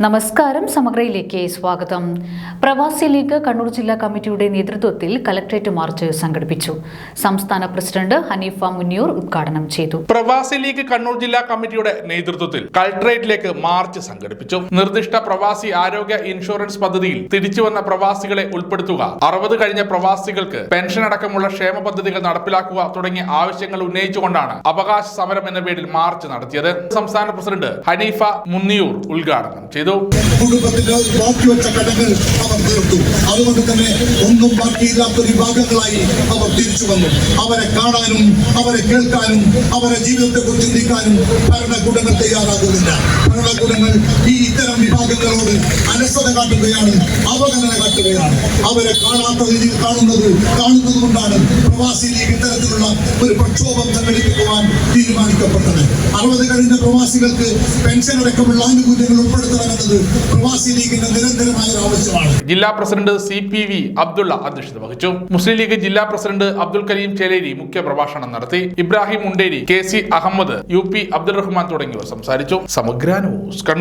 നമസ്കാരം, സമഗ്രയിലേക്ക് സ്വാഗതം. പ്രവാസി ലീഗ് കണ്ണൂർ ജില്ലാ കമ്മിറ്റിയുടെ നേതൃത്വത്തിൽ കലക്ട്രേറ്റ് മാർച്ച് സംഘടിപ്പിച്ചു. സംസ്ഥാന പ്രസിഡന്റ് ഹനീഫ മുന്നിയൂർ ഉദ്ഘാടനം ചെയ്തു. പ്രവാസി ലീഗ് കണ്ണൂർ ജില്ലാ കമ്മിറ്റിയുടെ നേതൃത്വത്തിൽ കലക്ട്രേറ്റിലേക്ക് മാർച്ച് സംഘടിപ്പിച്ചു. നിർദ്ദിഷ്ട പ്രവാസി ആരോഗ്യ ഇൻഷുറൻസ് പദ്ധതിയിൽ തിരിച്ചുവന്ന പ്രവാസികളെ ഉൾപ്പെടുത്തുക, 60 കഴിഞ്ഞ പ്രവാസികൾക്ക് പെൻഷൻ അടക്കമുള്ള ക്ഷേമ പദ്ധതികൾ നടപ്പിലാക്കുക തുടങ്ങിയ ആവശ്യങ്ങൾ ഉന്നയിച്ചുകൊണ്ടാണ് അവകാശ സമരം എന്ന പേരിൽ മാർച്ച് നടത്തിയത്. സംസ്ഥാന പ്രസിഡന്റ് ഹനീഫ മുന്നിയൂർ ഉദ്ഘാടനം ചെയ്തു. കുടുംബത്തിന്റെ ബാക്കിവെച്ച കടങ്ങൾ അവർ തീർത്തു. അതുകൊണ്ട് തന്നെ ഒന്നും ബാക്കിയില്ലാത്ത വിഭാഗങ്ങളായി അവർ തിരിച്ചു വന്നു. അവരെ കാണാനും അവരെ കേൾക്കാനും അവരെ ജീവിതത്തെ കുറിച്ച് ചിന്തിക്കാനും ഭരണകൂടങ്ങൾ തയ്യാറാകുന്നില്ല. ഭരണകൂടങ്ങൾ ഇത്തരം വിഭാഗങ്ങളോട് അലസത കാട്ടുകയാണ്, അവഗണന കാട്ടുകയാണ്. അവരെ കാണാത്ത രീതിയിൽ കാണുന്നത് കൊണ്ടാണ് പ്രവാസി ലീഗ് ഇത്തരത്തിലുള്ള ഒരു പ്രക്ഷോഭം സംഘടിപ്പിക്കുവാൻ തീരുമാനിക്കപ്പെട്ടത്. 60 കഴിഞ്ഞ പ്രവാസികൾക്ക് പെൻഷൻ അടക്കമുള്ള ആനുകൂല്യങ്ങൾ ഉൾപ്പെടുത്തണം. പ്രവാസി ലീഗിന്റെ നിരന്തരമായ ആവശ്യമാണ്. ജില്ലാ പ്രസിഡന്റ് CPV അബ്ദുള്ള അധ്യക്ഷത വഹിച്ചു. മുസ്ലിം ലീഗ് ജില്ലാ പ്രസിഡന്റ് അബ്ദുൽ കരീം ചേലേരി മുഖ്യ പ്രഭാഷണം നടത്തി. ഇബ്രാഹിം മുണ്ടേരി, KC അഹമ്മദ്, UP അബ്ദുൾ റഹ്മാൻ തുടങ്ങിയവർ സംസാരിച്ചു. സമഗ്ര ന്യൂസ്.